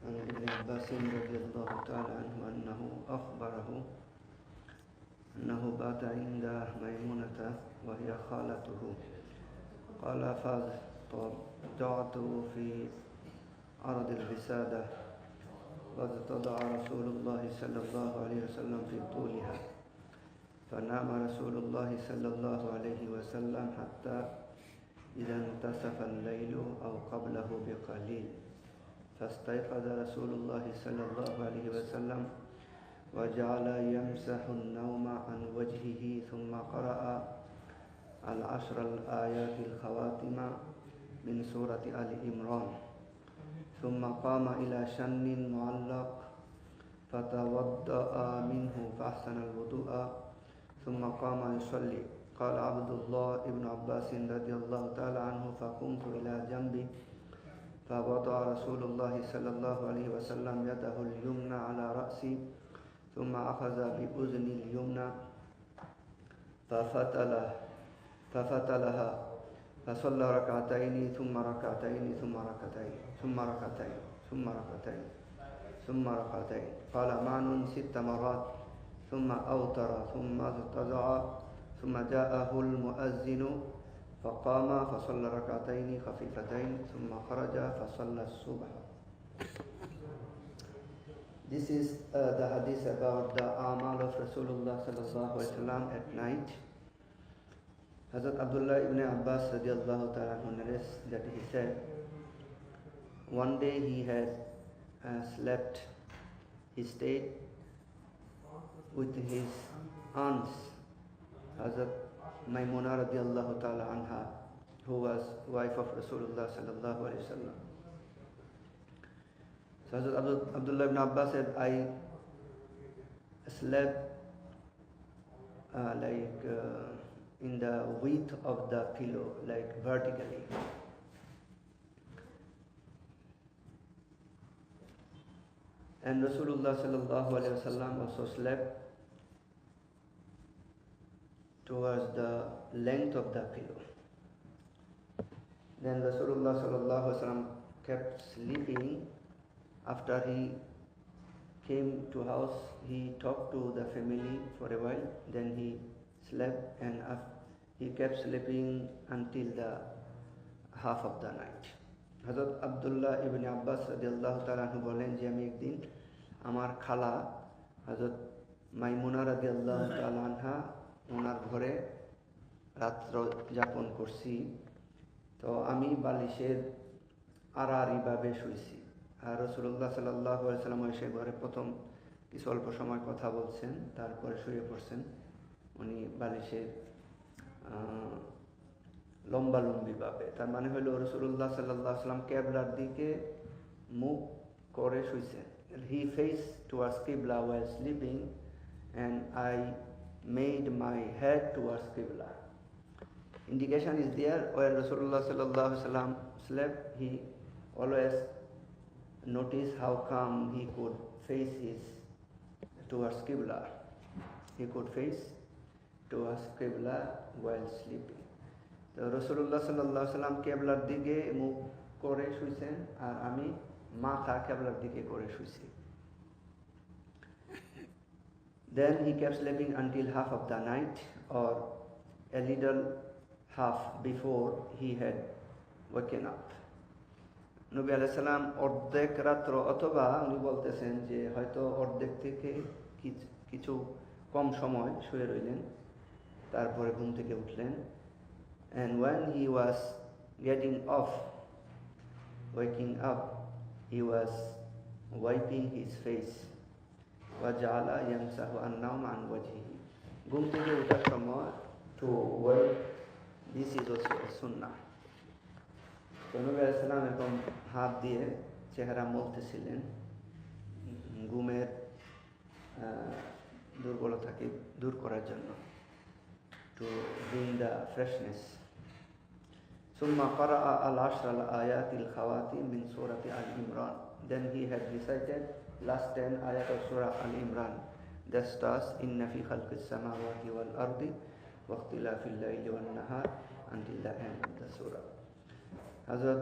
عن ابن عباس رضي الله تعالى عنه أنه أخبره أنه بات عند ميمونة وهي خالته قال فاضطجعت في عرض الوسادة واضطجع رسول الله صلى الله عليه وسلم في طولها فنام رسول الله صلى الله عليه وسلم حتى إذا انتصف الليل أو قبله بقليل فاستيقظ رسول الله صلى الله عليه وسلم وجعل يمسح النوم عن وجهه ثم قرأ العشر الآيات الخواتم من سورة آل عمران ثم قام إلى شن معلق فتوضأ منه فأحسن الوضوء ثم قام يصلي قال عبد الله بن عباس رضي الله تعالى عنه فقمت إلى جنبه فوضع رسول الله صلى الله عليه وسلم يده اليمنى على رأسي ثم أخذ بأذني اليمنى ففتلها فصلى ركعتين ثم ركعتين ثم ركعتين ثم ركعتين ثم ركعتين ثم ركعتين قال معن 6 مرات ثم أوتر ثم اضطجع ثم جاءه المؤذن فقام فصلى ركعتين خفيفتين ثم خرج فصلى الصبح. This is the hadith about the amal of Rasulullah sallallahu alaihi wasallam at night. Hazrat Abdullah ibn Abbas radiallahu ta'ala narrates that he said, one day he had slept, he stayed with his aunts, Hazrat Maimuna radiallahu ta'ala anha, who was wife of Rasulullah sallallahu alaihi wasallam. So Hazrat Abdullah ibn Abbas said, I slept in the width of the pillow, like vertically. And Rasulullah sallallahu alaihi wasallam also slept towards the length of the pillow. Then Rasulullah sallallahu alaihi wasallam kept sleeping. After he came to house, he talked to the family for a while. Then he slept, and he kept sleeping until the half of the night. Hazrat Abdullah ibn Abbas radiyallahu ta'ala anhu বলেন যে আমি একদিন আমার খালা হযরত মাইমুনা রাদিয়াল্লাহু তাআলা আনহা ওনার ঘরে রাত্র যাপন করছি। তো আমি বালিশের আড়াআড়ি ভাবে শুয়েছি, আর রাসূলুল্লাহ সাল্লাল্লাহু আলাইহি ওয়াসাল্লাম এসে ঘরে প্রথম কিছু অল্প সময় কথা বলছেন, তারপরে শুয়ে পড়ছেন। উনি বালিশের লম্বালম্বি ভাবে, তার মানে হলো রাসূলুল্লাহ সাল্লাল্লাহু আলাইহি ওয়াসাল্লাম কিবলার দিকে মুখ করে শুয়েছেন। He faced towards Qibla while sleeping, and I made my head towards Qibla. Indication is there when Rasulullah sallallahu alaihi wasallam slept, he always noticed how come he could face towards Qibla. He could face towards Qibla while sleeping. তো রাসূলুল্লাহ সাল্লাল্লাহু আলাইহি ওয়াসাল্লাম কিবলার দিকে মুখ করে শুয়েছেন, আর আমি মাথা কিবলার দিকে করে শুয়েছি। Then he kept sleeping until half of the night, or a little half before he had woken up. নবী আলাইহিস সালাম অর্ধেক রাত্র, অথবা উনি বলতেছেন যে হয়তো অর্ধেক থেকে কিছু কম সময় শুয়ে রইলেন, তারপরে ঘুম থেকে উঠলেন। And when he was waking up, he was wiping his face. وَجَعَلَ يَمْسَحُ النَّوْمَ عَنْ وَجْهِهِ. ঘুম থেকে ওঠার সময় to wipe, this is also a sunnah. তো নবী আলাইহিস সালাম এখন হাত দিয়ে চেহারা মুছতেছিলেন ঘুমের দুর্বলতাকে দূর করার জন্য, to bring the freshness. ثم قرأ العشر الآيات الخواتم من سورة آل عمران. Then he had recited last 10 ayat of Surah Al Imran. That starts, إِنَّ فِي خَلْقِ السَّمَاوَاتِ وَالْأَرْضِ وَاخْتِلَافِ اللَّيْلِ وَالنَّهَارِ until the end of the surah. Hazrat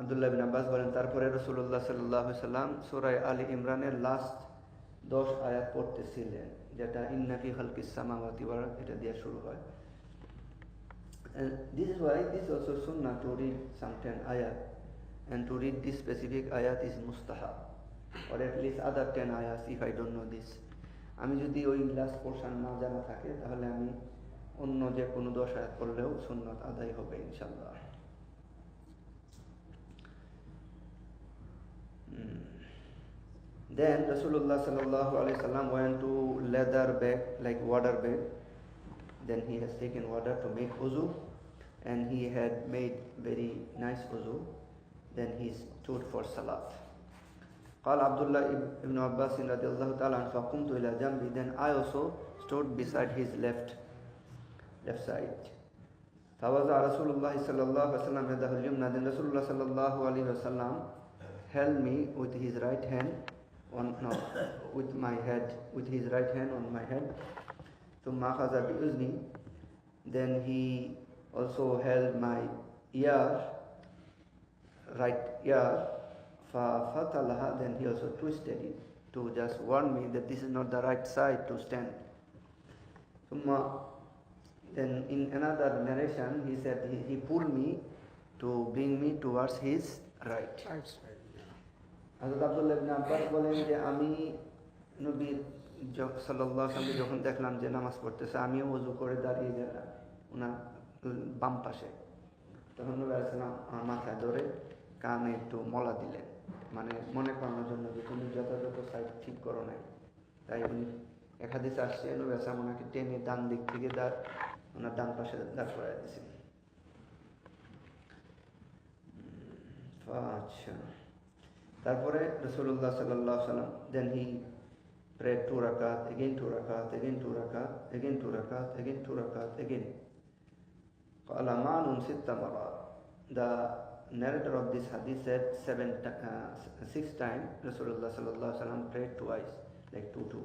Abdullah বিন আব্বাস বলেন তারপরে রাসূলুল্লাহ সাল্লাল্লাহু আলাইহি সাল্লাম সূরা আলী ইমরানের লাস্ট 10 আয়াত পড়তেছিলেন, যেটা ইন্না ফি খালকিস সামাওয়াতি ওয়াল আরদ এটা দিয়ে শুরু হয়। And this is why this also sunnah to read some 10 ayat, and to read this specific ayat is mustahab, or at least other 10 ayats if I don't know this. আমি যদি ওই লাস্ট পোরশন না জানা থাকে তাহলে আমি অন্য যে কোনো 10 আয়াত পড়লেও সুন্নাত আদায় হবে ইনশাআল্লাহ। Then Rasulullah sallallahu alaihi wasallam went to leather bag, like water bag. Then he has taken water to make wuzu, and he had made very nice wuzu. Then he stood for salat. قال Abdullah ibn Abbas radiyallahu ta'ala anhu فقمت إلى جنبي. Then I also stood beside his left side. فوضع رسول الله صلى الله عليه وسلم يده اليمنى. Then Rasulullah sallallahu alaihi wasallam held me with his right hand with his right hand on my head. ثم أخذ بأذني. Then he also held my right ear. ففتلها. Then he also twisted it to just warn me that this is not the right side to stand. Then in another narration he said he pulled me to bring me towards his right. হযরত আব্দুল্লাহ ইবনে আব্বাস বলেন যে আমি নবী সাল্লাল্লাহু আলাইহি ওয়াসাল্লাম যখন দেখলাম যে নামাজ পড়তেছে, আমিও ওযু করে দাঁড়িয়ে গেলাম ওনার বাম পাশে। তখন নবী আলাইহিস সালাম আমার মাথায় ধরে কানে একটু মলা দিলেন, মানে মনে করানোর জন্য যে তুমি যথাযথ সাইড ঠিক করো নাই। তাই উনি এক হাদিসে আসছে নবী আলাইহিস সালাম ওনাকে টেনে ডান দিক থেকে ওনার ডান পাশে দাঁড় করায় দিয়েছেন। আচ্ছা, তারপরে রাসূলুল্লাহ সাল্লাল্লাহু আলাইহি ওয়াসাল্লাম then he prayed 2 rakat, again 2 rakat, again 2 rakat, again 2 rakat, again 2 rakat, again. Qala ma'nun 6 marat. The narrator of this hadith said 6 times Rasulullah sallallahu alaihi wasallam prayed twice, like 2.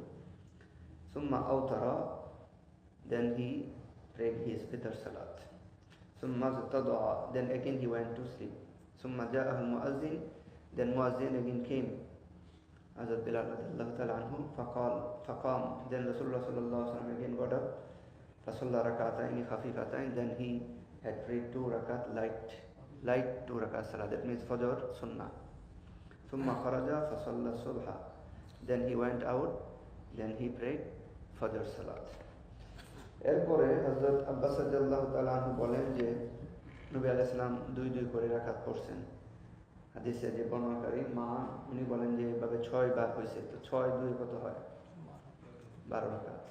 Summa awtara. Then he prayed his fitr salat. Summa tada'a. Then again he went to sleep. Summa ja'a al-muazzin. Then muazzin again came, Hazrat Bilal radiyallahu ta'ala anhu, faqam. Then Rasulullah sallallahu alaihi wasallam again got up, fasalla rak'atayn khafifatayn. Then he had prayed 2 rakat light 2 rakat salat, that means fajr sunnah. Thumma kharaja fasalla subha. Then he went out, then he prayed fajr salat. এরপরে হযরত আব্বাস রাদিয়াল্লাহু তাআলা আনহু বলেন যে নবী আলাইহিস সালাম 2 করে রাকাত পড়ছেন। হাদিসে যে বর্ণনাকারী মা উনি বলেন যে এভাবে 6 বার হয়েছে, তো 6 2 কত হয়? 12 রাকাত।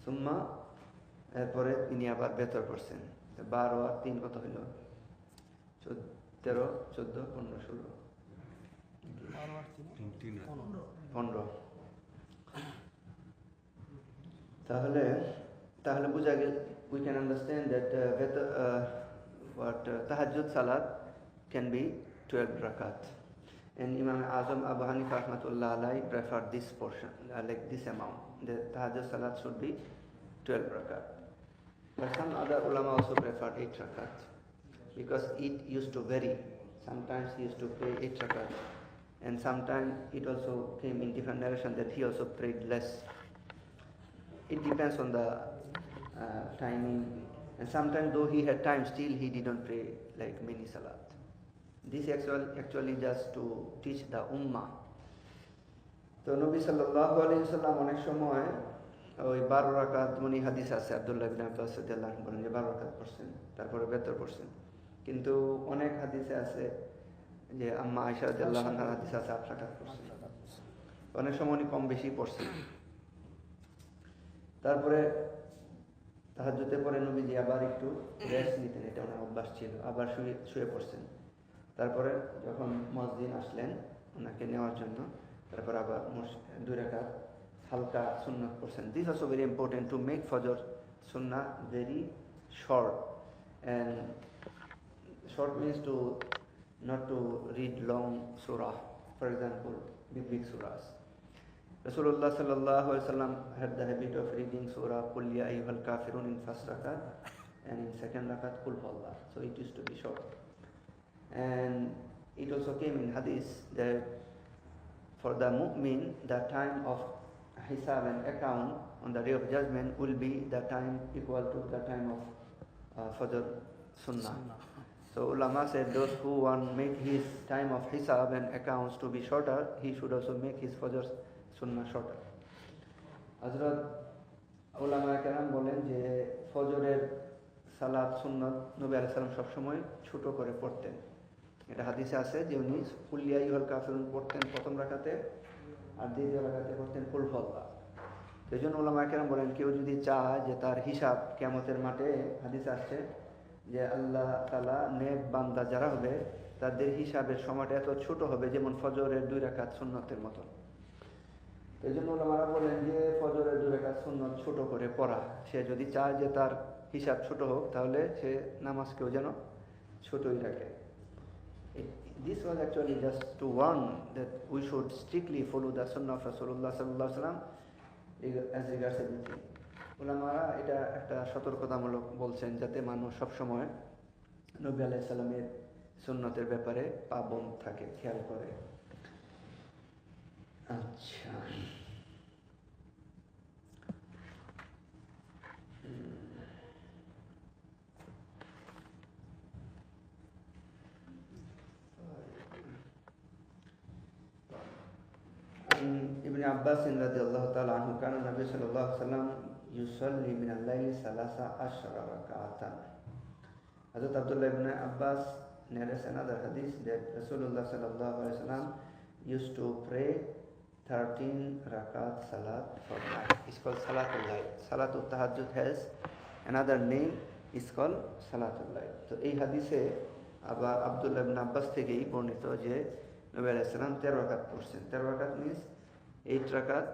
সুম্মা এরপরে তিনি আবার বেতর করছেন, 12 আর 3 কত হইল? 13 14 15 16 15। তাহলে বোঝা গেল, we can understand that tahajjud salat can be 12 rakat, and Imam Azam Abu Hanifa rahmatullah alayhi preferred this portion, like this amount. The tahajjud salat should be 12 rakat, but some other ulama also preferred 8 rakat, because it used to vary. Sometimes he used to pray 8 rakat, and sometimes it also came in different narration that he also prayed less. It depends on the timing, and sometimes though he had time, still he didn't pray like many salat. This actually just to teach the ummah. তো নবী সাল্লাল্লাহু আলাইহি ওয়াসাল্লাম অনেক সময় ওই 12 রাকাত মনি হাদিস আছে, আব্দুল্লাহ ইবনে আব্বাস রাদিয়াল্লাহু আনহু বলেন যে 12 রাকাত পড়ছেন, তারপরে বেতর পড়ছেন। কিন্তু অনেক হাদিসে আছে যে আম্মা আয়েশা রাদিয়াল্লাহু আনহার হাদিস আছে 8 রাকাত পড়ছেন, অনেক সময় উনি কম বেশি পড়ছেন। তারপরে তাহাজ্জুদে পরে নবীজি আবার একটু রেস্ট নিতেন, এটা ওনার অভ্যাস ছিল, আবার শুয়ে পড়ছেন। তারপরে যখন মুয়াজ্জিন আসলেন ওনাকে নেওয়ার জন্য, তারপর আবার 2 রাকাত হালকা সুন্নাত পড়ছেন। This is also very important to make fajr sunnah very short, and short means not to read long surah, for example big surahs. Rasulullah sallallahu alaihi wasallam had the habit of reading surah Qul ya ayyuhal kafirun in first rakat, and in second rakat Qul huwallah, so it used to be short. And it also came in hadith that for the mu'min, the time of hisab and account on the day of judgment will be the time equal to the time of Fajr Sunnah. So ulama said those who want make his time of hisab and accounts to be shorter, he should also make his Fajr Sunnah shorter. Hazrat ulama keram বলেন যে ফজরের সালাত সুন্নাত নবী আলাইহিস সালাম সব সময় ছোট করে পড়তেন। এটা হাদিসে আছে যে উনি কুল ইয়া আইয়ুহাল কাফিরুন পড়তেন প্রথম রাকাতে আর দ্বিতীয় রাকাতে পড়তেন কুল হুয়াল্লাহ। এই জন্য উলামা কেরাম বলেন কেউ যদি চায় যে তার হিসাব কিয়ামতের মাঠে হাদিসে আসছে যে আল্লাহ তাআলা নেক বান্দা যারা হবে তাদের হিসাবের সময়টা এত ছোট হবে যেমন ফজরের 2 রাকাত সুন্নতের মতো। এই জন্য উলামারা বলেন যে ফজরের 2 রাকাত সুন্নত ছোট করে পড়া, সে যদি চায় যে তার হিসাব ছোট হোক তাহলে সে নামাজকেও যেন ছোটই রাখে। This was actually just to warn that we should strictly follow the sunnah of Rasulullah sallallahu alaihi wasallam as regards everything. উলামারা এটা একটা সতর্কতামূলক বলছেন যাতে মানুষ সব সময় নবী আলাইহিস সালামের সুন্নতের ব্যাপারে পাবন থাকে, খেয়াল করে। আচ্ছা, Ibn Abbas radhiyallahu ta'ala anhu kana Nabi sallallahu alaihi wasallam yusalli min al-layli 13 rak'atan. Hazrat Abdullah ibn Abbas narrates another hadith that Rasulullah sallallahu alaihi wasallam used to pray 13 rakat salat for night. It's called Salatul Layl. Salatul Tahajjud has another name, is called Salatul Layl. So এই হাদিসে আবার আব্দুল্লাহ ইবনে আব্বাস থেকেই বর্ণিত যে নবী আলাইহিস সালাম 13 রাকাত পড়ছেন। 13 রাকাত means 8 rakat.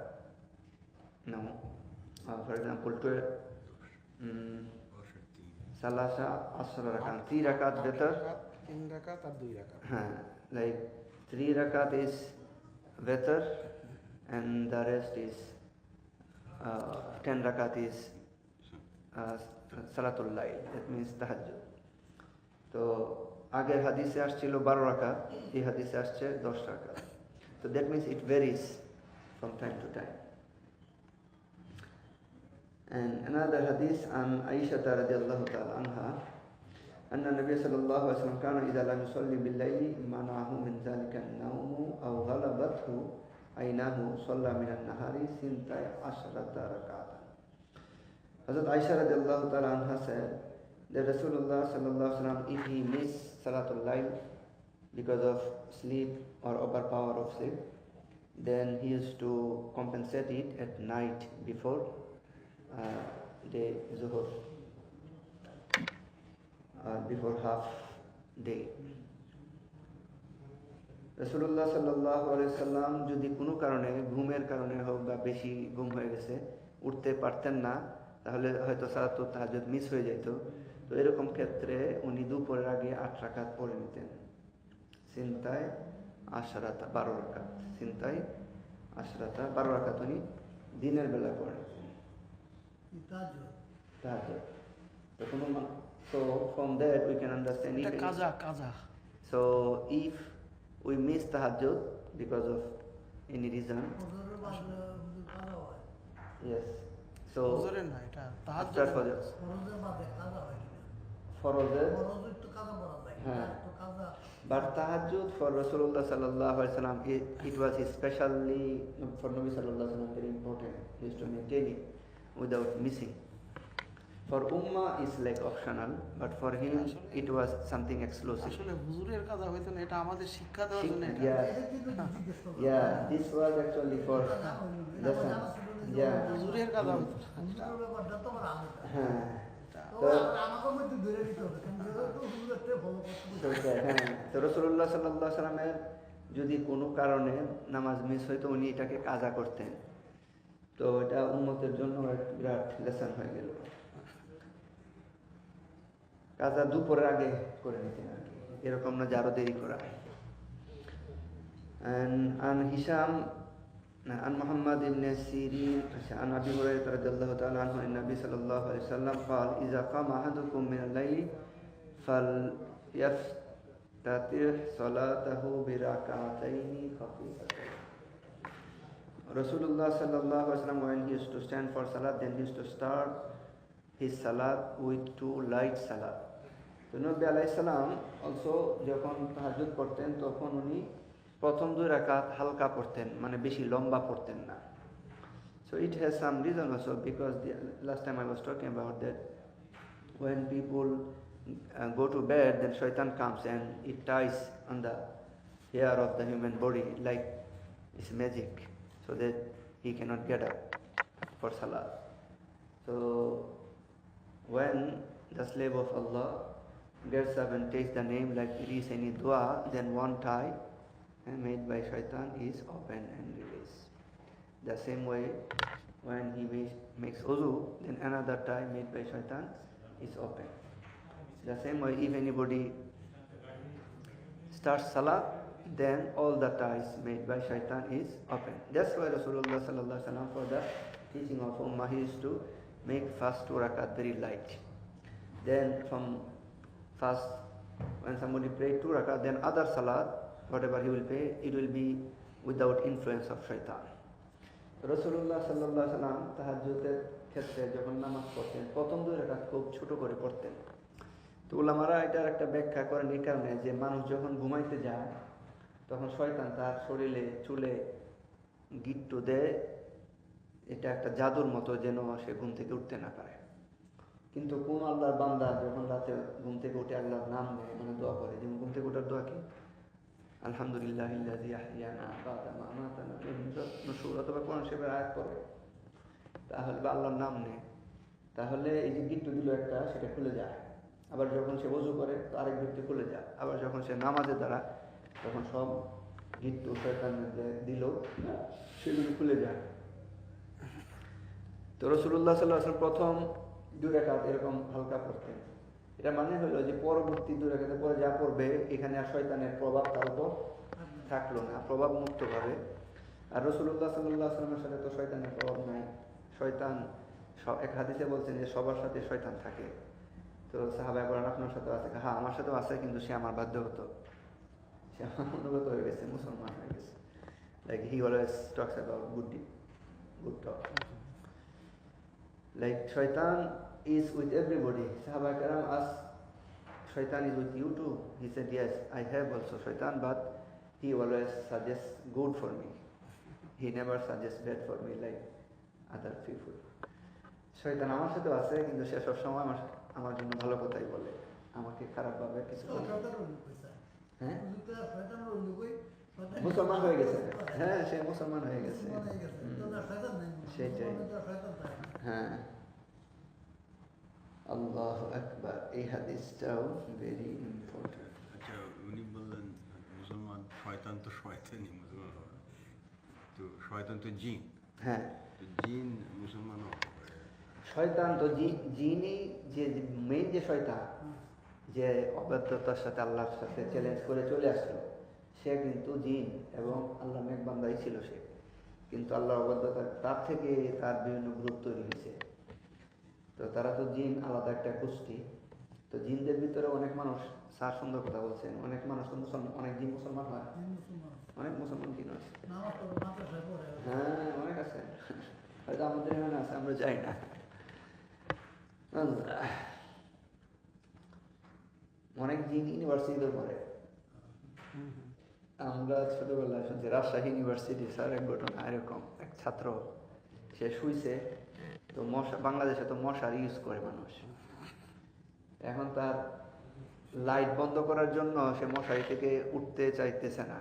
No, for example, Salasa Asra rakat. 3 rakat better. 3 rakat or 2 rakat. Like 3 rakat is better, and the rest is 10 rakat is Salatul Layl. That means Tahajjud. So আগের হাদিসে আসছিল 12 রাকাত, এই হাদিসে আসছে 10 রাকাত। So that means it varies from time to time. And another hadith on Aisha radhiyallahu ta'ala anha, anna Nabiy sallallahu alaihi wasallam kana idha lam yusalli bil layli mana'ahu min dhalika an-nawm aw ghalabathu aynahu salla min an-nahari 12 rak'atan. Hazrat Aisha radhiyallahu ta'ala anha said that Rasulullah sallallahu alaihi wasallam, if he missed Salatul Layl because of sleep or overpower of sleep, then he used to compensate it at night before the Zuhur, before half day. Rasulullah sallallahu alaihi wasallam যদি কোনো কারণে ঘুমের কারণে হোক বা বেশি ঘুম হয়ে গেছে উঠতে পারতেন না, তাহলে হয়তো সালাতুত তাহাজ্জুদ মিস হয়ে যেত। তো এরকম ক্ষেত্রে উনি দুপুরের আগে 8 রাকাত পড়ে নিতেন। চিন্তায় 12 রাকাত, চিন্তায় 12 রাকাত উনি দিনের বেলা পড়েন তাহাজ্জুদ। So from that we can understand it. So if we miss tahajjud because of any reason, yes, so after Fajr but tahajjud for Rasulullah sallallahu alaihi wasallam, it was especially for Nabi sallallahu alaihi wasallam very important. He used to maintain it without missing. For Ummah is like optional, but for him it was something exclusive. Yeah, this was actually for lesson. Yeah. তো রাসূলুল্লাহ সাল্লাল্লাহু আলাইহি ওয়াসাল্লামের যদি কোনো কারণে নামাজ miss হইতো উনি এটাকে কাজা করতেন। তো এটা উম্মতের জন্য একটা বিরাট লেসন হয়ে গেল। কাজা দুপুরের আগে করে নিতেন আর কি, এরকম না যে আরো দেরি করা। عن هشام عن محمد بن سيرين عن أبي هريرة رضي الله تعالى عنه أن النبي صلى الله عليه وسلم قال إذا قام أحدكم من الليل يفتتح صلاته بركعتين خفيفتين. Rasulullah sallallahu alaihi wasallam, when he used to stand for salat, then he used to start his salat with two light salat. তো নবী আলাইহিস সালাম অলসো যখন তাহাজ্জুদ পড়তেন তখন উনি প্রথম দুই রাকাত হালকা পড়তেন, মানে বেশি লম্বা পড়তেন না. So it has some reason also, because the last time I was talking about that when people go to bed, then shaitan comes and it ties on the hair of the human body like it's magic, so that he cannot get up for salah. So when the slave of Allah gets up and takes the name, like it is any dua, then one tie made by shaitan is open and released. The same way when he makes wuzu, then another tie made by shaitan is open. The same way if anybody starts salah, then all the ties made by shaitan is open. That's why Rasulullah sallallahu alaihi wasallam, for the teaching of Ummah, he used to make first two rakat very light. Then from first, when somebody prayed two rakat, then other salat, whatever he will pray, it will be without influence of shaitan. Rasulullah sallallahu alaihi wasallam তাহাজ্জুদের ক্ষেত্রে যখন নামাজ পড়তেন প্রথম দুই রাকাত খুব ছোট করে পড়তেন. তো উলামারা এটার একটা ব্যাখ্যা করেন এই কারণে যে মানুষ যখন ঘুমাইতে যায় তখন শয়তান তার শরীরে চুলে গিট্টু দেয়, এটা একটা জাদুর মতো, যেন সে ঘুম থেকে উঠতে না পারে. কিন্তু কোন আল্লাহর বান্দা যখন রাতে ঘুম থেকে উঠে আল্লাহর নাম নেয়, মানে দোয়া করে, যেমন ঘুম থেকে ওঠার দোয়া কি আলহামদুলিল্লাহিল্লাযী আহইয়ানা বা'দা মা আমাতানা নুশুর, অথবা কোরআন শরীফের আয়াত পড়ে, তাহলে বা আল্লাহর নাম নেয়, তাহলে এই যে গিট্টু দিল একটা, সেটা খুলে যায়. আবার যখন সে ওযু করে তো আরেক গিট্টু খুলে যায়. আবার যখন সে নামাজে দাঁড়ায় তখন সব গিট্টু শয়তানের দিল সেগুলো খুলে যায়. তো রাসূলুল্লাহ সাল্লাল্লাহু আলাইহি ওয়াসাল্লাম প্রথম দুই রাকাত এরকম হালকা পড়তেন. এটা মানে হলো যে পরবর্তী দুই রাকাতের পরে যা পড়বে এখানে আর শয়তানের প্রভাব তার উপর থাকলো না, প্রভাব মুক্ত ভাবে. আর রাসূলুল্লাহ সাল্লাল্লাহু আলাইহি ওয়াসাল্লামের সাথে তো শয়তানের প্রভাব নাই. শয়তান এক হাদিসে বলছেন যে সবার সাথে শয়তান থাকে. তো সাহাবায়ে বলেন আপনার সাথে আছে? হ্যাঁ আমার সাথেও আছে, কিন্তু সে আমার বাধ্য হতো, সে আমার অনুগত হয়ে গেছে, মুসলমান হয়ে গেছে. Like he always talks about good talk. Like shaitan is with everybody. Sahaba Karam asked, shaitan is with you too? He said, yes, I have also shaitan, but he always suggests good for me. He never suggests bad for me like other people. শয়তান আমার সাথে আছে, কিন্তু সে সবসময় আমার জন্য ভালো কথাই বলে, আমাকে খারাপ ভাবে কিছু বলে. হ্যাঁ মুসলমান হয়ে গেছে, হ্যাঁ সে মুসলমান হয়ে গেছে, সেটাই. হ্যাঁ আল্লাহু আকবার. এই হাদিসটাও ভেরি ইম্পর্টেন্ট. আচ্ছা, উনি বললেন মুসলমান, শয়তান তো শয়তানই, মুসলমান হবে তো শয়তান তো জিন. হ্যাঁ তো জিন মুসলমান শয়তান তো জিনই, যে মেইন যে শয়তান, যে অবাধ্যতার সাথে আল্লাহর সাথে চ্যালেঞ্জ করে চলে আসলো, সে কিন্তু জিন এবং আল্লাহ নেক বান্দাই ছিল সে. কিন্তু আল্লাহর অবাধ্যতা, তার থেকে তার বিভিন্ন গ্রুপ তৈরি হয়েছে. তো তারা তো জিন আলাদা একটা গোষ্ঠী. তো জিনদের ভিতরে অনেক মানুষ, স্যার সুন্দর কথা বলছেন, অনেক মানুষ তো মুসলমান, অনেক জিন মুসলমান হয়, অনেক মুসলমান জিন আছে. হ্যাঁ অনেক আছে, হয়তো আমাদের এখানে আছে, আমরা যাই না. অনেক জিন ইউনিভার্সিটিতে পড়ে. আমরা ছোটবেলায় শুনছি রাজশাহী ইউনিভার্সিটি, স্যার এক ঘটনা এরকম, এক ছাত্র সে শুইছে, তো বাংলাদেশে তো মশারি ইউজ করে মানুষ. এখন তার লাইট বন্ধ করার জন্য সে মশারি থেকে উঠতে চাইতেছে না,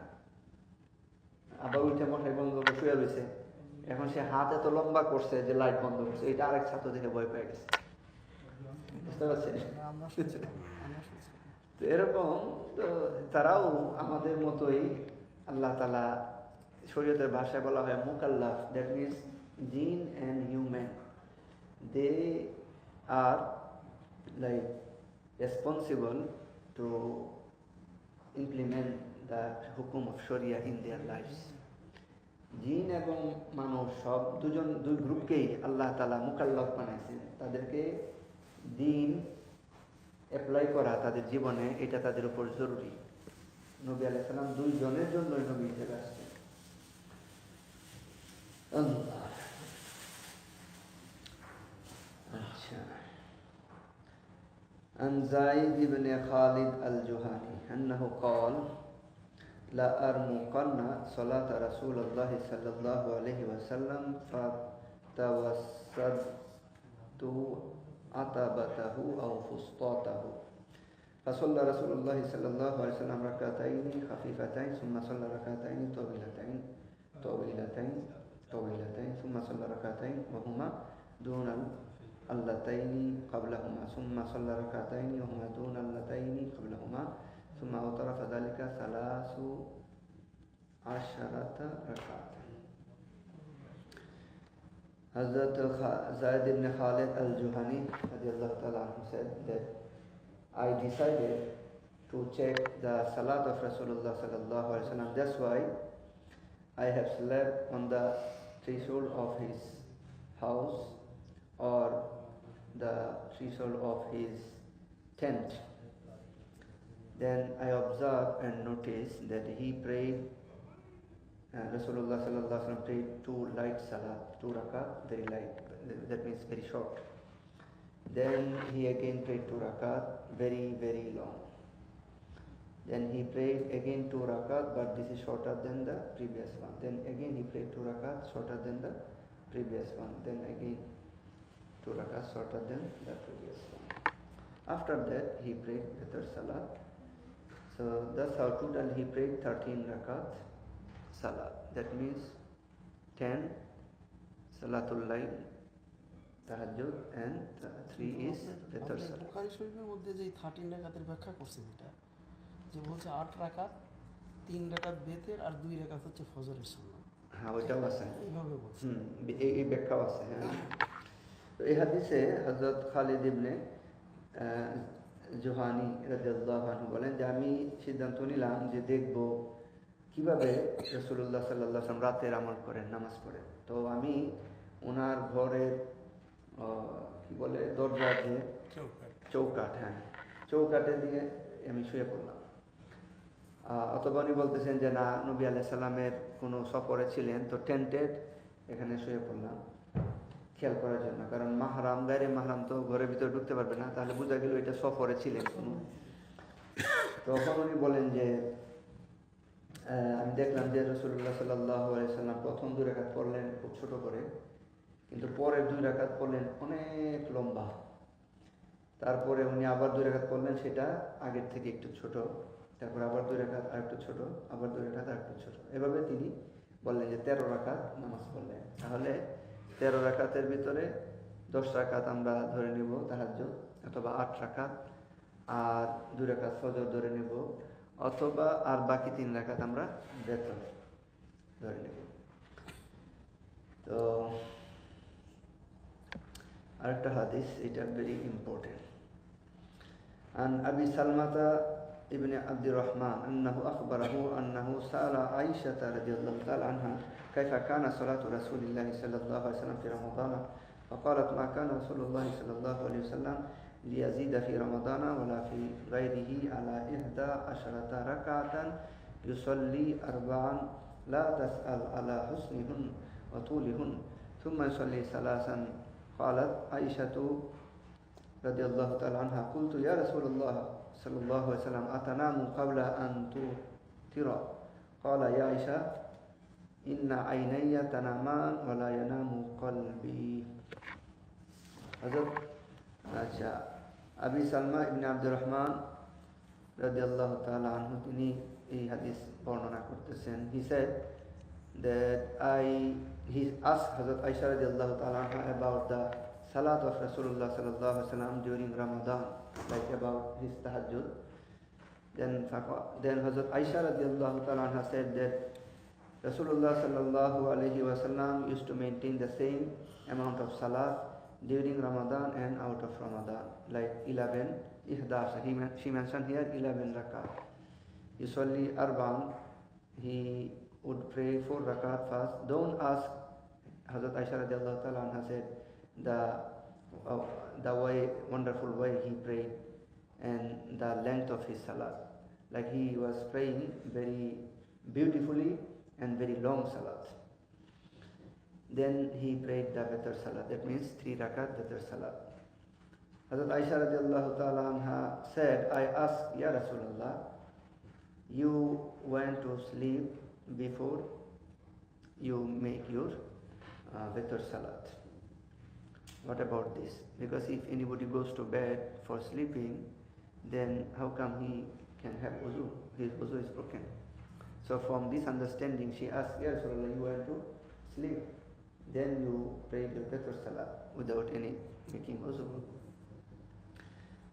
আবার উঠে মশারি বন্ধ করে শুয়ে রয়েছে. এখন সে হাত এত লম্বা করছে যে লাইট বন্ধ করছে, এটা আরেক ছাত্র দেখে ভয় পেয়ে গেছে. বুঝতে পারছেন? তো এরকম তো তারাও আমাদের মতোই, আল্লাহ তাআলা শরীয়তের ভাষায় বলা হয় মুকাল্লাফ, that means jinn and human, they are like responsible to implement the হুকুম of sharia in their lives. জিন এবং মানুষ সব দুই গ্রুপকেই আল্লাহ তাআলা মুকাল্লাফ বানাইছেন. তাদেরকে দিন অ্যাপ্লাই করা তাদের জীবনে, এটা তাদের উপর জরুরি. নবী আলাইহিস সালাম দুইজনের জন্যই নবী হিসেবে আসছেন। আল্লাহ। আচ্ছা, عن زيد بن خالد الجهني أنه قال لا أرمقن صلاة رسول الله صلى الله عليه وسلم فتوسدت عتبته أو فسطاطه فصلى رسول الله صلى الله عليه وسلم ركعتين خفيفتين ثم صلى ركعتين طويلتين ثم صلى ركعتين وهما دون اللتين قبلهما ثم صلى ركعتين وهما دون اللتين قبلهما ثم أوتر فذلك 13 ركعة. Hazrat Zaid ibn Khalid al-Juhani radiallahu ta'ala anhu said that I decided to check the salat of Rasulullah sallallahu alaihi wasallam. That's why I have slept on the threshold of his house or the threshold of his tent. Then I observed and noticed that he prayed, Rasulullah sallallahu alaihi wasallam prayed 2 light salat, 2 rakat, very light, that means very short. Then he again prayed 2 rakat, very, very long. Then he prayed again 2 rakat, but this is shorter than the previous one. Then again he prayed 2 rakat, shorter than the previous one. Then again 2 rakat, shorter than the previous one. After that he prayed Witr salat. So that's how total he prayed 13 rakat salat. That means 10 salatul layl, tahajjud, and 3 is Witr salat. Bukhari শরীফের মধ্যে যে 13 রাকাতের ব্যাখ্যা করছেন, এটা যে বলছে 8 রাকাত, 3 রাকাত বেতের আর 2 রাকাত হচ্ছে ফজরের সুন্নাত। হ্যাঁ, ওইটাও আছে, এইভাবে বলছে। এই ব্যাখ্যাও আছে। হ্যাঁ, তো এই হাদিসে হযরত খালিদ ইবনে জুহানি রাদিয়াল্লাহু আনহু বলেন যে আমি সিদ্ধান্ত নিলাম যে দেখব কিভাবে রাসূলুল্লাহ সাল্লাল্লাহু আলাইহি ওয়াসাল্লাম রাতের আমল করেন, নামাজ পড়েন। তো আমি ওনার ঘরের কি বলে দরজা দিয়ে চৌকাঠ, হ্যাঁ চৌকাঠে দিয়ে আমি শুয়ে পড়লাম। অথবা উনি বলতেছেন যে না, নবী আলাইহিস সালামের কোনো সফরে ছিলেন, তো টেন্টের এখানে শুয়ে পড়লাম খেয়াল করার জন্য, কারণ মাহরাম গায়রে মাহরাম তো ঘরের ভিতরে ঢুকতে পারবে না, তাহলে বোঝা গেল এটা সফরে ছিলেন কোনো। তখন উনি বলেন যে আমি দেখলাম যে রাসূলুল্লাহ সাল্লাল্লাহু আলাইহি ওয়াসাল্লাম প্রথম 2 রাকাত পড়লেন খুব ছোট করে, কিন্তু পরের 2 রাকাত পড়লেন অনেক লম্বা। তারপরে উনি আবার 2 রাকাত পড়লেন, সেটা আগের থেকে একটু ছোট, তারপর আবার 2 রাকাত আর একটু ছোট, আবার 2 রাকাত আর একটু ছোট। এভাবে তিনি বললেন যে 13 রাকাত নামাজ পড়লেন। তাহলে 13 রাকাতের ভিতরে 10 রাকাত আমরা ধরে নেব তাহাজ্জুদ, অথবা 8 রাকাত আর 2 রাকাত ফজর ধরে নেব, অথবা আর বাকি 3 রাকাত আমরা বেতন ধরে নেব। তো আরেকটা হাদিস, এটা ভেরি ইম্পর্টেন্ট। عن أبي سلمة ابن عبد الرحمن أنه أخبره أنه سأل عائشة رضي الله تعالى عنها كيف كان صلاة رسول الله صلى الله عليه وسلم في رمضان، فقالت ما كان رسول الله صلى الله عليه وسلم ليزيد في رمضان ولا في غيره على 11 ركعة يصلي 4 لا تسأل على حسنهن وطولهن ثم يصلي 3. قالت عائشة رضي الله تعالى عنها قلت يا رسول الله صلى الله عليه وسلم أتنام قبل أن توتر؟ قال يا عائشة إن عيني تنامان ولا ينام قلبي. আচ্ছা, আবি সালমা ইবনে আব্দুর রহমান রাদিয়াল্লাহু তাআলা আনহু তিনি এই হাদিস বর্ণনা করতেছেন। He said that he asked Hazrat Aisha radiallahu ta'ala anha about the salat of Rasulullah sallallahu alaihi wasallam during Ramadan, like about his tahajjud. Then Hazrat Aisha radiallahu ta'ala anha said that Rasulullah sallallahu alaihi wasallam used to maintain the same amount of salat during Ramadan and out of Ramadan, like 11, 11. She mentioned here 11 rakat. Usually Arban, he would pray 4 rakat fast. Don't ask, Hazrat Aisha radiallahu ta'ala anha said, the way, wonderful way he prayed and the length of his salat. like he was praying very beautifully and very long salat. Then he prayed the Witr salat, that means 3 rakat Witr salat. Hazrat Aisha radiallahu ta'ala anha said, I asked, Ya Rasulullah, you went to sleep before you make your Witr salat. What about this? Because if anybody goes to bed for sleeping, then how come he can have wuzu? His wuzu is broken. So from this understanding, she asked, Ya Rasulullah, you went to sleep, then you prayed your Witr salat without any making wuzu.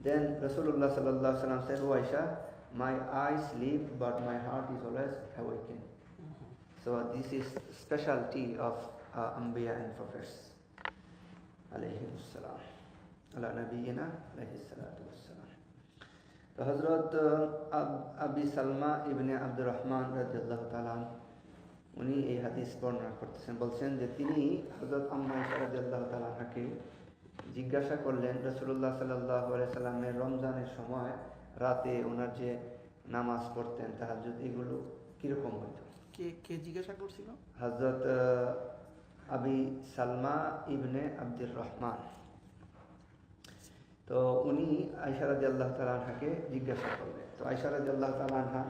Then Rasulullah sallallahu alaihi wasallam said, "Oh Aisha, my eyes sleep, but my heart is always awakened." So this is specialty of Anbiya and Prophets. Alayhi salam. Ala nabiyyina alayhi salatu wassalam. So Hazrat Abi Salma ibn Abdurrahman radiyallahu ta'ala উনি এই হাদিস বর্ণনা করতেছেন, বলছেন যে তিনি হযরত আম্মা আয়েশা রাদিয়াল্লাহু তাআলা আনহাকে জিজ্ঞাসা করলেন রাসূলুল্লাহ সাল্লাল্লাহু আলাইহি সাল্লামের রমজানের সময় রাতে ওনার যে নামাজ পড়তেন তাহাজ্জুদ এগুলো কিরকম হতো। কে জিজ্ঞাসা করছিল? হযরত আবি সালমা ইবনে আব্দুর রহমান। তো উনি আয়েশা রাদিয়াল্লাহু তাআলা আনহাকে জিজ্ঞাসা করলেন। তো আয়েশা রাদিয়াল্লাহু তাআলা আনহা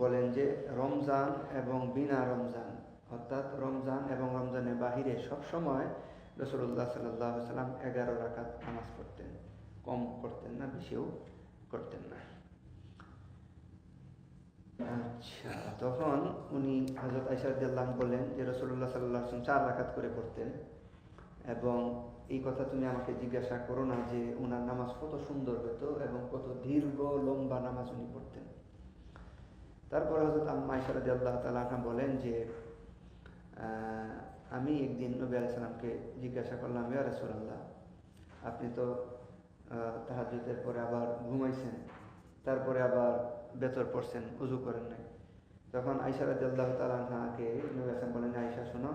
বলেন যে রমজান এবং বিনা রমজান, অর্থাৎ রমজান এবং রমজানের বাহিরে সবসময় রাসূলুল্লাহ সাল্লাল্লাহু আলাইহি ওয়াসাল্লাম 11 রাকাত নামাজ পড়তেন, কম করতেন না, বেশিও করতেন না। আচ্ছা, তখন উনি হযরত আয়েশা রাদিয়াল্লাহু আনহা বললেন যে রাসূলুল্লাহ সাল্লাল্লাহু আলাইহি ওয়াসাল্লাম 4 রাকাত করে পড়তেন, এবং এই কথা তুমি আমাকে জিজ্ঞাসা করো না যে ওনার নামাজ কত সুন্দর হতো এবং কত দীর্ঘ লম্বা নামাজ উনি পড়তেন। তারপর হযরত আম্মা আয়েশা রাদিয়াল্লাহু তাআলা আনহা বলেন যে আমি একদিন নবী আলাইহিস সালামকে জিজ্ঞাসা করলাম, ইয়া রাসূলুল্লাহ, আপনি তো তাহাজ্জুদের পরে আবার ঘুমাইছেন, তারপরে আবার বেতর পড়ছেন, ওযু করেন নাই। তখন আয়েশা রাদিয়াল্লাহু তাআলা আনহাকে নবী আলাইহিস সালাম বলেন, আয়েশা শোনো,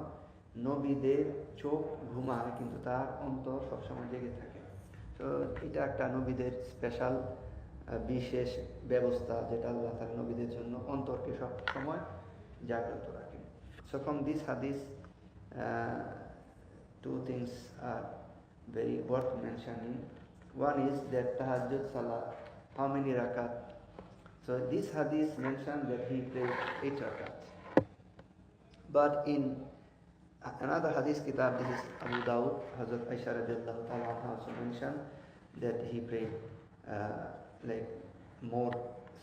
নবীদের চোখ ঘুমায় কিন্তু তার অন্তর সবসময় জেগে থাকে। তো এটা একটা নবীদের স্পেশাল বিশেষ ব্যবস্থা, যেটা আল্লাহ তাআলা নবীদের জন্য অন্তরকে সব সময় জাগ্রত রাখেন। So from this hadith, two things are very worth mentioning. One is that tahajjud salah, how many rakat? So this hadith mentioned that he prayed 8 rakat. But in another hadith kitab, this is Abu Dawud, Hazrat Aisha radhiyallahu ta'ala anha also mentioned that he prayed like more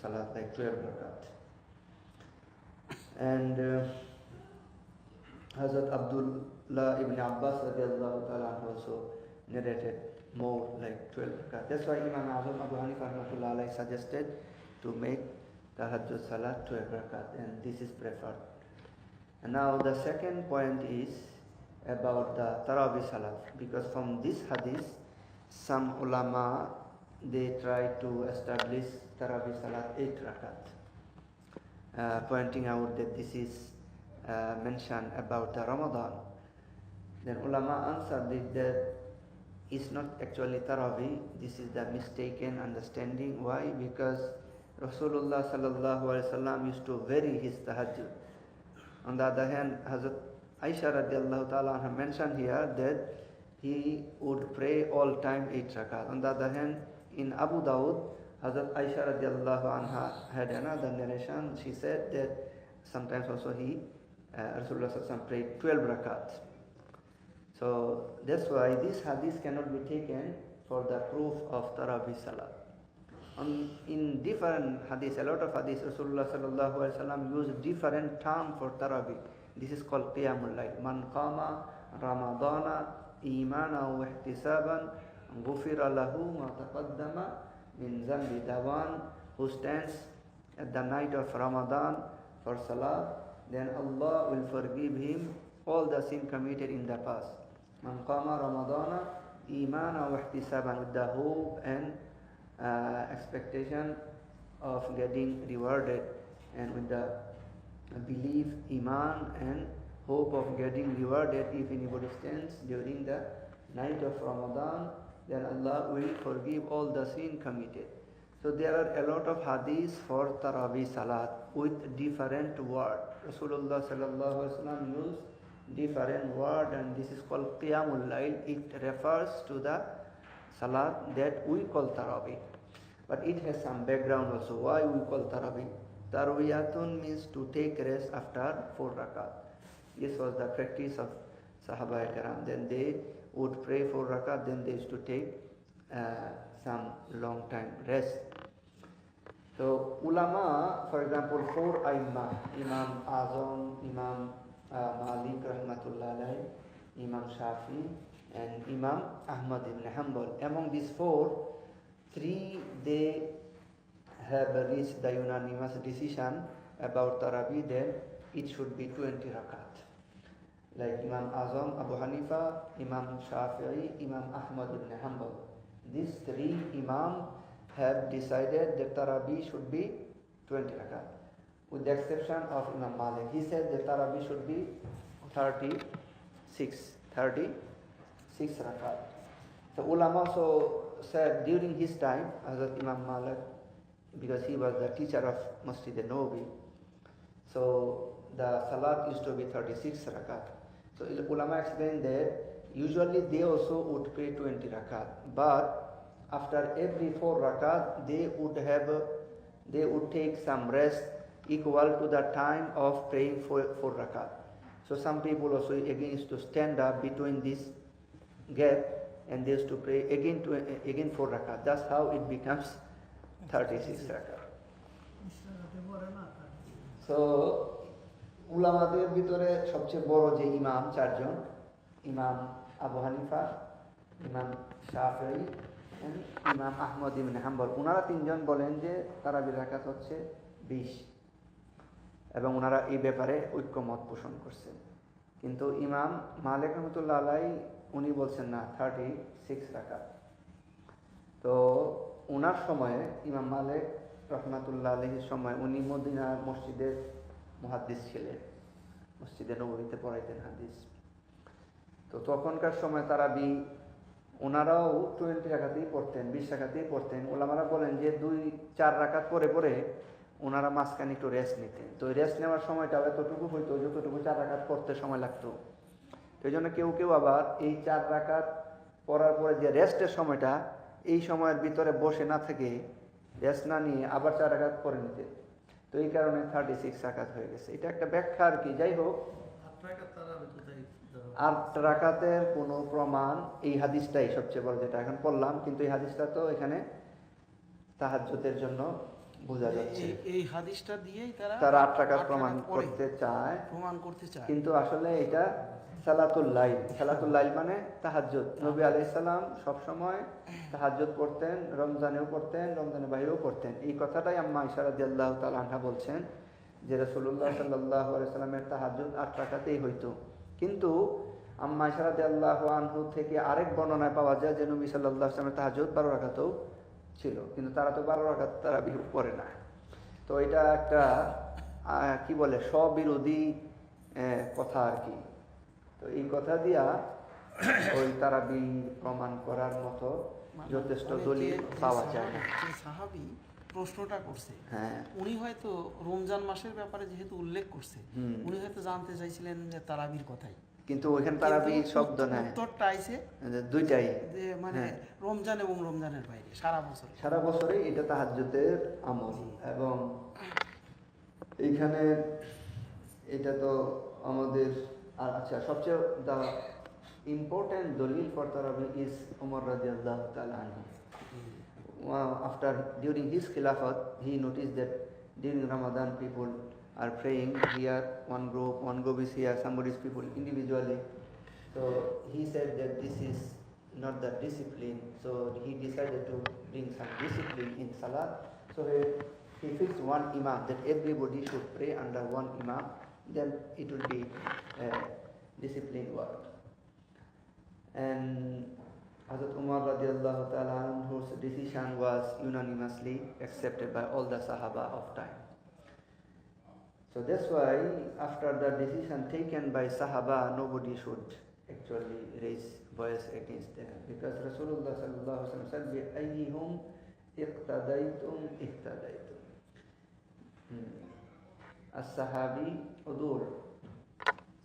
salat, like 12 rakat. And Hazrat Abdullah ibn Abbas radhiyallahu ta'ala anhu also narrated more, like 12 rakat. That's why Imam Azam Abu Hanifa rahmatullah alayhi suggested to make tahajjud salat 12 rakat, and this is preferred. And now the second point is about the Tarawih salat, because from this hadith some ulama they try to establish Tarawih salat 8 rakat, pointing out that this is mentioned about the Ramadan. Then ulama answered that it's not actually Tarawih, this is the mistaken understanding. Why? Because Rasulullah sallallahu alaihi wasallam used to vary his tahajjud. On the other hand, Hazrat Aisha radiallahu ta'ala anha mentioned here that he would pray all time 8 rakat. On the other hand, in Abu Dawud, Hazrat Aisha radiallahu anha had another narration. She said that sometimes also Rasulullah sallallahu alaihi wasallam prayed 12 rakat. So that's why this hadith cannot be taken for the proof of Tarawih salat. In different hadiths, a lot of hadiths, Rasulullah sallallahu alaihi wasallam used different term for Tarawih. This is called Qiyamul Layl. Man qama Ramadana imana wa ihtisaban ghufira lahu ma taqaddama min zambi. The one who stands at the night of Ramadan for Salah, then Allah will forgive him all the sin committed in the past. Man qama Ramadana imana wa ihtisaban, with the hope and expectation of getting rewarded, and with the belief, iman, and hope of getting rewarded. If anybody stands during the night of Ramadan, then Allah will forgive all the sin committed. So there are a lot of hadiths for Tarawih Salat with different word. Rasulullah sallallahu alaihi wasallam used different word, and this is called Qiyamul Layl. It refers to the Salat that we call Tarawih. But it has some background also. Why we call Tarawih? Tarawiyatun means to take rest after 4 rakat. This was the practice of Sahaba Kiram. Then they would pray 4 rakat, then they used to take some long time rest. So ulama, for example, 4 Aimah, Imam Azam, Imam Malik rahmatullah alayhi, Imam Shafi, and Imam Ahmad ibn Hanbal. Among these 4, 3 they have reached the unanimous decision about Tarawih that it should be 20 rakat. Like Imam Azam, Abu Hanifa, Imam Shafi'i, Imam Ahmad ibn Hanbal. These 3 Imam have decided that Tarawih should be 20 rakat, with the exception of Imam Malik. He said that Tarawih should be 36 rakat. So ulama also said during his time, Hazrat Imam Malik, because he was the teacher of Masjid Nabawi, so the salat used to be 36 rakat. So ulama explained that usually they also would pray 20 rakat, but after every 4 rakat they would take some rest equal to the time of praying 4 rakat. So some people also again used to stand up between this gap, and they used to pray again 4 rakat. That's how it becomes 36 rakat. So উলামাদের ভিতরে সবচেয়ে বড় যে ইমাম 4 জন, ইমাম আবু হানিফা, ইমাম শাফিঈ, ইমাম আহমদ ইবনে হাম্বল, ওনারা 3 জন বলেন যে তারাবির রাকাত হচ্ছে 20, এবং ওনারা এই ব্যাপারে ঐক্যমত পোষণ করছেন। কিন্তু ইমাম মালিক রহমতুল্লাহ আলাইহি উনি বলছেন না, 36 রাকাত। তো ওনার সময়ে, ইমাম মালিক রহমাতুল্লাহ আলাইহির সময়, উনি মদিনা মসজিদের মুহাদ্দিস ছিলেন, মসজিদে নববীতে পড়াইতেন হাদিস। তো তখনকার সময় তারাবি ওনারাও 20 রাকাতেই পড়তেন, 20 রাকাতেই পড়তেন। ওলামারা বলেন যে 2-4 রাকাত পরে পরে ওনারা মাঝখানে একটু রেস্ট নিতেন। তো রেস্ট নেওয়ার সময়টা এতটুকু হইতো যতটুকু 4 রাকাত পড়তে সময় লাগতো। তো এই জন্য কেউ কেউ আবার এই 4 রাকাত পড়ার পরে যে রেস্টের সময়টা, এই সময়ের ভিতরে বসে না থেকে রেস্ট না নিয়ে আবার 4 রাকাত পরে নিতে। তো এই কারণে 36 রাকাত হয়ে গেছে। এটা একটা ব্যাখ্যা আর কি। যাই হোক, 8 রাকাতের কোনো প্রমাণ, এই হাদিসটাই সবচেয়ে বড় যেটা এখন পড়লাম, কিন্তু এই হাদিসটা তো এখানে তাহাজ্জুদের জন্য বোঝা যাচ্ছে। এই হাদিসটা দিয়েই তারা 8 রাকাত প্রমাণ করতে চায়, কিন্তু আসলে এটা সালাতুল লাইল। সালাতুল লাইল মানে তাহাজ্জুদ। নবী আলাইহিস সালাম সব সময় তাহাজ্জুদ পড়তেন, রমজানেও পড়তেন, রমজানের বাইরেও পড়তেন। এই কথাটাই আম্মা আয়েশা রাদিয়াল্লাহু তাআলা আনহা বলছেন যে রাসূলুল্লাহ সাল্লাল্লাহু আলাইহি সাল্লামের তাহাজ্জুদ 8 রাকাতেই হইতো। কিন্তু আম্মা আয়েশা রাদিয়াল্লাহু আনহু থেকে আরেক বর্ণনায় পাওয়া যায় যে নবী সাল্লাল্লাহু আলাইহি সাল্লামের তাহাজ্জুদ 12 রাকাতও ছিল, কিন্তু তারা তো 12 রাকাত তারাবি পড়ে না। তো এটা একটা কি বলে, স্ববিরোধী কথা আর কি। তো এই কথা দিয়া ওই তারাবি প্রমাণ করার মতো যথেষ্ট দলিল পাওয়া যায় না। সাহাবী প্রশ্নটা করছে, হ্যাঁ, উনি হয়তো রমজান মাসের ব্যাপারে যেহেতু উল্লেখ করছে, উনি হয়তো জানতে চাইছিলেন যে তারাবির কথাই, কিন্তু ওইখানে তারাবি শব্দ নাই, উত্তরটা আইছে দুইটাই, যে মানে রমজান এবং রমজানের বাইরে সারা বছরে এটা তাহাজ্জুদের আমল। এবং এইখানে এটা তো আমাদের আচ্ছা, সবচেয়ে দ্য ইম্পর্টেন্ট দলিল ফর তারাবি ইজ উমর রাদিয়াল্লাহু তাআলা আনহু। After during his khilafat, he noticed that during Ramadan people are praying here, one group is here, somebody's people individually. So he said that this is not the discipline, so he decided to bring some discipline in salat. So he fixed one imam, that everybody should pray under one imam, then it will be disciplined work. And Hazrat Umar radiallahu ta'ala anhu's decision was unanimously accepted by all the Sahaba of time. So that's why after the decision taken by Sahaba, nobody should actually raise voice against them, because Rasulullah sallallahu alaihi wasallam said, "Ayyuhum اقتديتم اهتديتم. As-sahabi udul.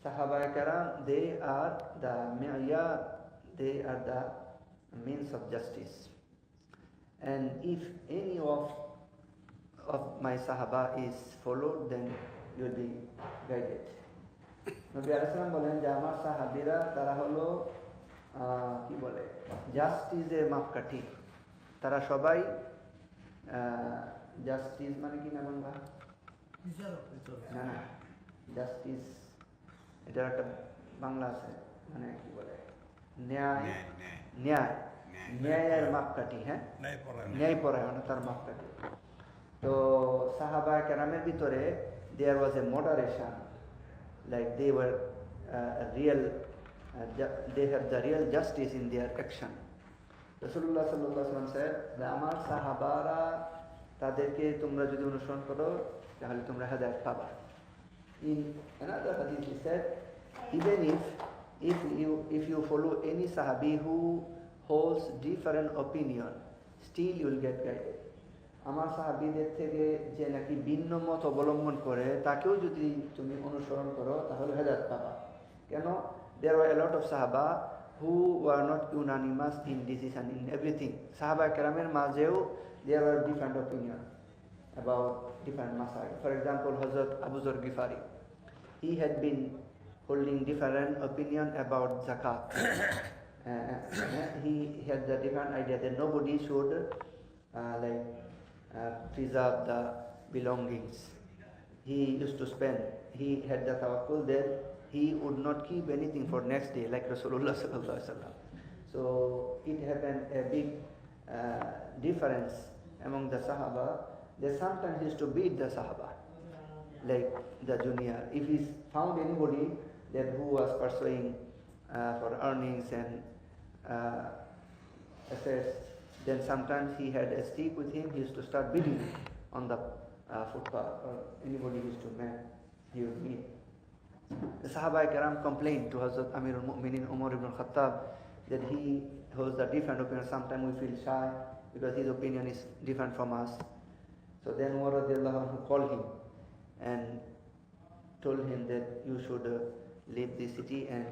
Sahaba karam, they are the mi'yar, they are the means of justice. And if any of my sahaba is followed, then you will be guided. নবী আলাইহিস সালাম বলেন যে আমার সাহাবীরা তারা হলো কি বলে জাস্টিসের মাপকাঠি। তারা সবাই জাস্টিস মানে কি না বাংলা? না না, জাস্টিস এটার একটা বাংলা আছে, মানে কি বলে ন্যায়, ন্যায় ন্যায়ের মাপকাঠি। হ্যাঁ, ন্যায়পরায়ণতার মাপকাঠি। তো সাহাবা কেরামের ভিতরে দেয়ার ওয়াজ এ moderation, like they were real, they have the real justice in their action. Rasulullah sallallahu alaihi wasallam said, আমার সাহাবারা তাদেরকে তোমরা যদি অনুসরণ করো তাহলে তোমরা হেদায়েত পাবা। In another hadith he said, even if you follow any sahabi who holds different opinion, still you will get guided. আমার সাহাবীদের থেকে যে নাকি ভিন্ন মত অবলম্বন করে তাকেও যদি তুমি অনুসরণ করো তাহলে হেদায়েত পাবা। কেন? There were a lot of sahaba who were not unanimous in decision in everything. Sahaba কেরামের মাঝেও there were different opinion about different masail. For example, Hazrat Abu Zar Ghifari, he had been holding different opinion about zakat. He had the different idea that nobody should preserve the belongings. He used to spend. He had the tawakkul that he would not keep anything for next day, like Rasulullah sallallahu alaihi wasallam. So it happened a big difference among the Sahaba. They sometimes used to beat the Sahaba, like the junior. If he found anybody that who was pursuing for earnings and assets, then sometimes he had a stick with him. He used to start beating on the footpath, or anybody used to man, he would meet. The Sahaba Karam complained to Hazrat Amir al-Mu'minin Umar ibn Khattab that he holds a different opinion. Sometimes we feel shy because his opinion is different from us. So then Umar radiallahu anhu called him and told him that you should leave the city and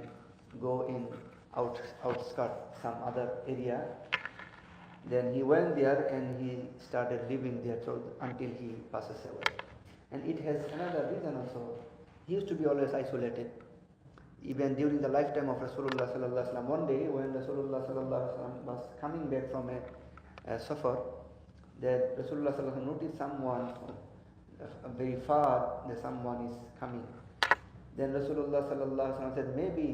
go in outskirts, some other area. Then he went there and he started living there until he passes away. And it has another reason also. He used to be always isolated. Even during the lifetime of Rasulullah sallallahu alaihi wasallam, one day when Rasulullah sallallahu alaihi wasallam was coming back from a safar, that Rasulullah sallallahu alaihi wasallam noticed someone very far, that someone is coming. Then Rasulullah sallallahu alaihi wasallam said, maybe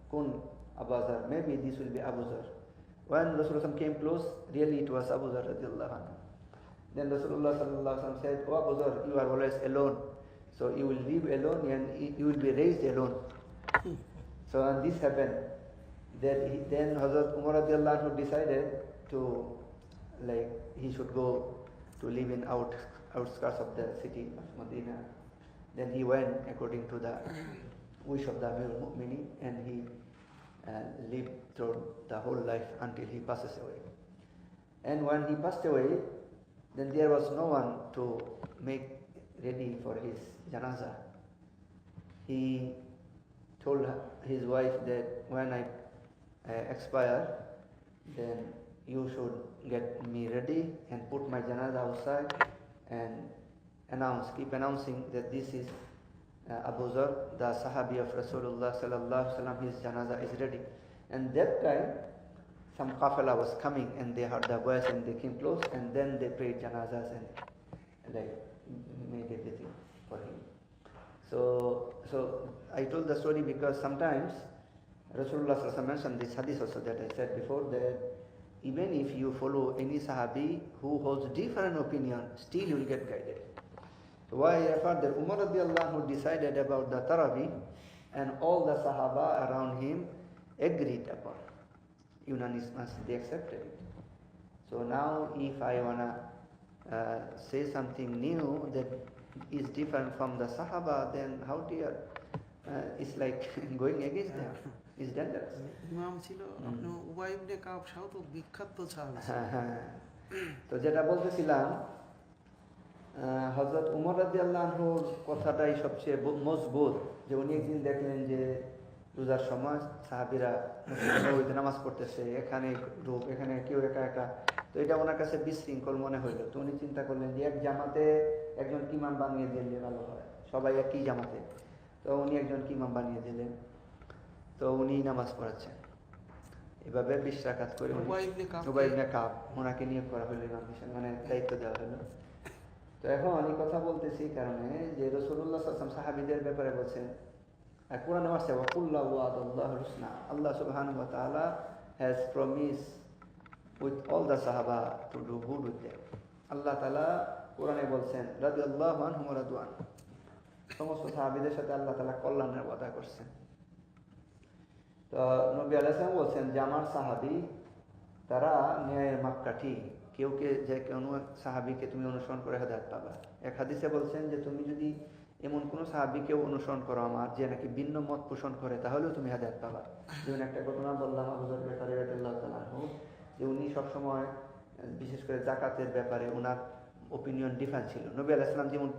kun Abu Zar, maybe this will be Abu Zar. When Rasulullah came close, really it was Abu Zar radiallahu anhu. Then Rasulullah sallallahu alaihi wasallam said, "Oh Abu Zar, you are always alone, so you will live alone and you will be raised alone." So and this happened. Then Hazrat Umar radiallahu anhu decided to, like, he should go to live in outskirts of the city of Medina. Then he went according to the wish of the Amir al-Mu'minin, and he lived through the whole life until he passes away. And when he passed away, then there was no one to make ready for his janazah. He told his wife that when I expire, then you should get me ready and put my janazah outside and keep announcing that this is Abu Zar, the Sahabi of Rasulullah sallallahu alaihi wasallam, his janazah is ready. And that time, some qafala was coming and they heard the voice and they came close and then they prayed janazahs and like made everything for him. So I told the story because sometimes Rasulullah sallallahu alaihi wasallam mentioned this hadith also that I said before, that even if you follow any Sahabi who holds different opinion, still you will get guided. So why I refer that Umar radiallahu anhu decided about the Tarawih and all the Sahaba around him agreed upon. Unanimous, they accepted it. So now if I wanna say something new that is different from the Sahaba, then how dear, it's like going against them. It's dangerous. ইমাম ছিল আপনি উবাই ইবনে কাব শাহ তো বিখ্যাত সাহাবী। তো যেটা বলতেছিলাম, হযরত উমর রাদিয়াল্লাহু আনহুর কথাটাই সবচেয়ে মজবুত, যে উনি একদিন দেখলেন যে রোজার সময় সাহাবীরা মসজিদে নববীতে নামাজ পড়তেছে, এখানে গ্রুপ, এখানে কেউ একা একা। তো এটা ওনার কাছে বিশৃঙ্খল মনে হইলো। তো উনি চিন্তা করলেন যে এক জামাতে একজন ইমাম বানিয়ে দিলে ভালো হয়, সবাই একই জামাতে। তো উনি একজন ইমাম বানিয়ে দিলেন, তো উনি নামাজ পড়াচ্ছেন। এভাবে 20 রাকাত করে উবাই ইবনে কাব ওনাকে নিয়োগ করা হলো ইমাম হিসেবে, মানে দায়িত্ব দেওয়া হলো। তো এখন এই কথা বলতেছি কারণে যে রাসূলুল্লাহ সাল্লাল্লাহু আলাইহি ওয়াসাল্লাম সাহাবীদের ব্যাপারে বলছেন, আর কোরআনে আছে ওয়াকুল্লাহু ওয়াদাল্লাহুল হুসনা, আল্লাহ সুবহানাহু ওয়া তাআলা has promised with all the sahaba to do good with them. আল্লাহ তাআলা কোরআনে বলছেন রাদিয়াল্লাহু আনহুম ওয়া রাদু আনহু, সমস্ত সাহাবীদের সাথে আল্লাহ তাআলা কল্যাণের ওয়াদা করছেন। তো নবী আলাইহিস সালাম বলছেন যে আমার সাহাবী তারা ন্যায়ের মাপকাঠি, কেউকে যে কোনো সাহাবীকে তুমি অনুসরণ করে হেদায়েত পাবা। এক হাদিসে বলছেন যে তুমি যদি এমন কোনো সাহাবীকে অনুসরণ করো আমার, যে নাকি ভিন্ন মত পোষণ করে, তাহলেও তুমি হেদায়েত পাবা। যেমন একটা ঘটনা বললাম আবু যর ব্যাপারে রাদিয়াল্লাহু তাআলা আনহু, যে উনি সবসময় বিশেষ করে জাকাতের ব্যাপারে ওনার ওপিনিয়ন ডিফারেন্ট ছিল। নবী আলাইহিস সালাম যেমন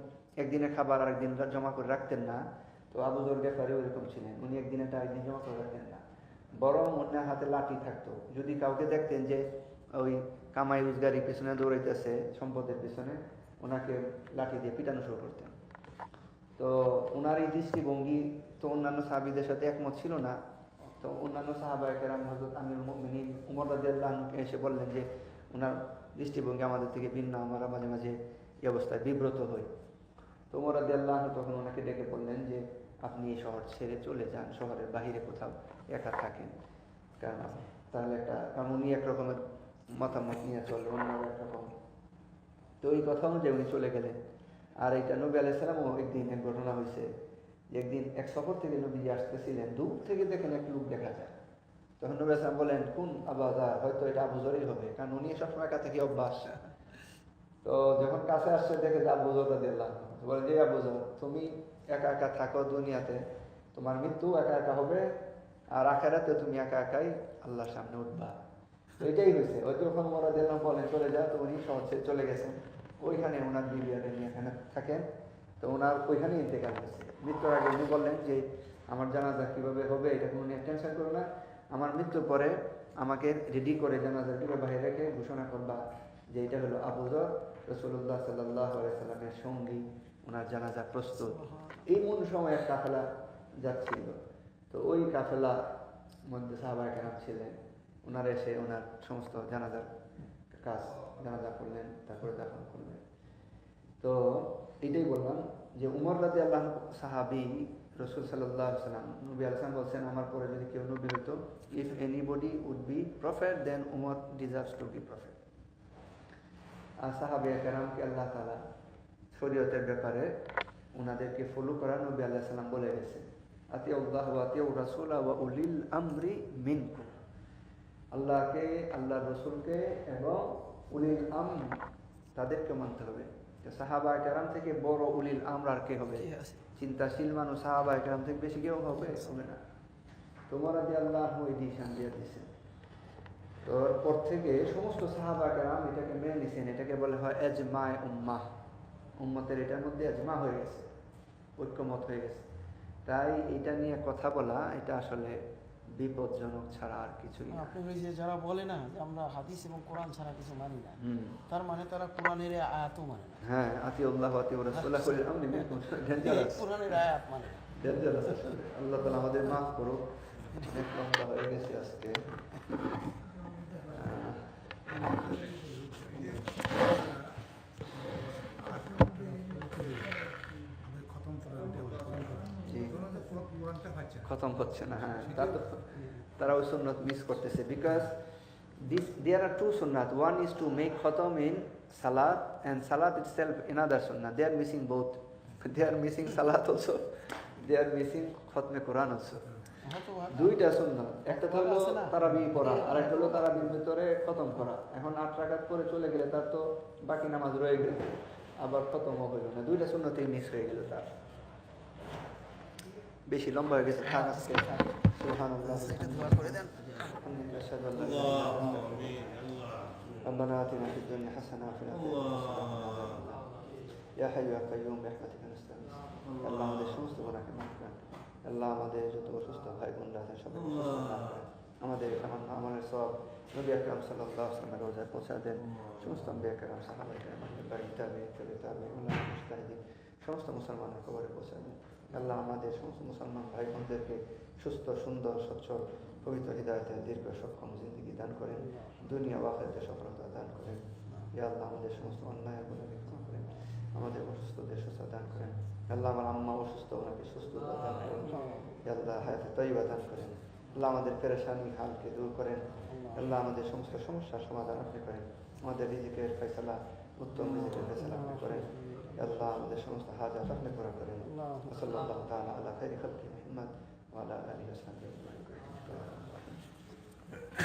একদিনের খাবার আরেকদিন জমা করে রাখতেন না, তো আবু যর ব্যাপারে ওইরকম ছিলেন, উনি একদিনেরটা আরেকদিন জমা করে রাখতেন না, বরং ওনার হাতে লাঠি থাকতো। যদি কাউকে দেখতেন যে ওই কামাই রোজগারির পিছনে দৌড়াইতেছে, সম্পদের পিছনে, ওনাকে লাঠি দিয়ে পিটানো শুরু করতেন। তো ওনার এই দৃষ্টিভঙ্গি তো অন্যান্য সাহাবীদের সাথে একমত ছিল না। তো অন্যান্য সাহাবায়ে কেরাম হযরত আমিরুল মুমিনিন উমর রাদিয়াল্লাহু আনহুকে এসে বললেন যে ওনার দৃষ্টিভঙ্গি আমাদের থেকে ভিন্ন, আমরা মাঝে মাঝে এই অবস্থায় বিব্রত হই। তো উমর রাদিয়াল্লাহু আনহু তখন ওনাকে ডেকে বললেন যে আপনি এই শহর ছেড়ে চলে যান, শহরের বাইরে কোথাও একা থাকেন, কারণ উনি একরকমের মতামত নিয়ে চলে, অন্যরা একরকম। তো এই কথা অনুযায়ী উনি চলে গেলেন। আর এইটা নবী আলাইহিস সালামও একদিন এক ঘটনা হয়েছে, যে একদিন এক সফর থেকে নবীজি আসতেছিলেন, দূর থেকে দেখেন এক লোক দেখা যায়। তখন নবী আলাইহিস সালাম বলেন কোন আবু যর, হয়তো এটা আবু যরই হবে, কারণ উনি সবসময় একা থেকে অভ্যাস। তো যখন কাছে আসছে দেখে যে আবু যর রাদিয়াল্লাহু আনহু, বলে যে আবু যর, তুমি একা একা থাকো দুনিয়াতে, তোমার মৃত্যু একা একা হবে, আর আখিরাতে তুমি একা একাই আল্লাহর সামনে উঠবা। তো এটাই হয়েছে। ওই যখন ওমর রাদিয়াল্লাহু আনহু বলেন চলে যা, তো উনি শহর ছেড়ে চলে গেছেন, ওইখানে ওনার বিবিয়ারে নিয়ে এখানে থাকেন। তো ওনার ওইখানেই ইন্তেকাল হয়েছে। মৃত্যুর আগে উনি বললেন যে আমার জানাজা কীভাবে হবে এটা কোনো নিয়ে টেনশন করো না, আমার মৃত্যুর পরে আমাকে রেডি করে জানাজা কীভাবে বাইরে রেখে ঘোষণা করবা যে এটা হলো আবু যর, রাসূলুল্লাহ সাল্লাল্লাহু আলাইহি সাল্লামের সঙ্গী, ওনার জানাজা প্রস্তুত। এই মন সময় এক কাফেলা যাচ্ছিল। তো ওই কাফেলা মধ্যে সাহাবায়ে কেরাম ছিলেন, ওনারা এসে ওনার সমস্ত জানাজার কাজ, জানাজা করলেন, তারপরে দাফন করলেন। তো এটাই বললাম যে উমর রাদিয়াল্লাহু আনহু সাহাবী, রাসূল সাল্লাল্লাহু আলাইহি ওয়াসাল্লাম, নবী আলাইহিস সালাম বলছেন আমার পরে যদি কেউ নবী হতো, if anybody would be prophet then Umar deserves to be prophet. আর সাহাবায়ে কেরামকে আল্লাহ তাআলা শরীয়তের ব্যাপারে ওনাদেরকে ফলো করা নবী আলাইহিস সালাম বলে গেছেন, আতিউল্লাহ ওয়া আতিউর রাসূল ওয়া উলিল আমরি মিনকুম। আল্লাহকে, আল্লাহর রাসূলকে এবং উলিল আমর তাদেরকে মানতে হবে। সাহাবায়ে কেরাম থেকে বড় উলিল আমর আর কে হবে? চিন্তাশীল মানুষ সাহাবায়ে কেরাম থেকে বেশি কেউ হবে না। তোমার রাদিয়াল্লাহু আনহু এই ডিসিশন দিয়ে দিয়েছেন। তো পর থেকে সমস্ত সাহাবায়ে কেরাম এটাকে মেনে নিয়েছেন। এটাকে বলা হয় ইজমায়ে উম্মাহ। উম্মতের এটার মধ্যে ইজমা হয়ে গেছে, ঐক্যমত হয়ে গেছে। তাই এটা নিয়ে কথা বলা এটা আসলে বিপজ্জনক ছাড়া আর কিছুই না। আপনি ওই যে যারা বলে না যে আমরা হাদিস এবং কোরআন ছাড়া কিছু মানি না, তার মানে তারা কোরআনের আয়াতও মানে না। হ্যাঁ, আতিউল্লাহ ওয়া আতিউর রাসূল আমরি মিনকুম, ডেঞ্জারাস, কোরআনের আয়াত মানে না, ডেঞ্জারাস আসলে। আল্লাহ তাআলা আমাদের মাফ করুক। অনেক লম্বা হয়ে গেছে আজকে। খতম হচ্ছে না। হ্যাঁ, তারা ওই সুন্নাত মিস করতেছে। Because there are two sunnat. One is to make khatam in salat, and salat itself another sunnah. They are missing both. They are missing salat also. They are missing khatme Quran also. দুইটা সুন্নাত, একটা হলো তারাবি পড়া, আর একটা হলো তারাবির ভিতরে খতম করা। এখন 8 রাকাত করে চলে গেলে তার তো বাকি নামাজ রয়ে গেল, আবার খতমও হইল না। দুইটা সুন্নাতেই মিস হয়ে গেল তার। বেশি লম্বা হয়ে গেছে, থাক আজকে। সুবহানাল্লাহ, দোয়া করে দেন। ربنا آتنا في الدنيا حسنة وفي الآخرة حسنة وقنا عذاب النار يا حي يا قيوم برحمتك نستغيث আল্লাহ আমাদের সমস্ত গুনাহকে মাফ করেন আল্লাহ আমাদের যত অসুস্থ ভাই বোনরা আছেন সবাইকে সুস্থ লাভ করেন আমাদের আমাদের সব নবী আকরাম সাল্লাল্লাহু আলাইহি ওয়াসাল্লামের রোজায় পৌঁছা দেন সমস্ত আম্বিয়া কেরাম সাহাবা কেরাম বাড়ি তাবে মুস্তাহিদিন সমস্ত মুসলমানের খবরে পৌঁছা দেন আল্লাহ আমাদের সমস্ত মুসলমান ভাই বোনদেরকে সুস্থ সুন্দর সচ্ছল পবিত্র হৃদায়তে দীর্ঘ সক্ষম জিন্দগি দান করেন দুনিয়া ও আখিরাতে সফলতা দান করেন ইয়া আল্লাহ আমাদের সমস্ত অন্যায় গুনাহকে ক্ষমা করেন আমাদের অসুস্থদের সুস্থতা দান করেন আল্লাহ আমার আম্মা অসুস্থ ওনাকে সুস্থতা দান করেন ইয়া আল্লাহ হায়াতে তয়্যিবা দান করেন আল্লাহ আমাদের পেরেশানি হালকে দূর করেন আল্লাহ আমাদের সমস্ত সমস্যার সমাধান আপনি করেন আমাদের রিজিকের ফয়সালা উত্তম রিজিকের ফয়সালা আপনি করেন আল্লাহ আমাদের সমস্ত হাজাত আপনি পুরা করেন সাল্লাল্লাহু তাআলা আলা খাইরি খালকি মুহাম্মদ ওয়া আলা আলিহি ওয়া সাহবিহি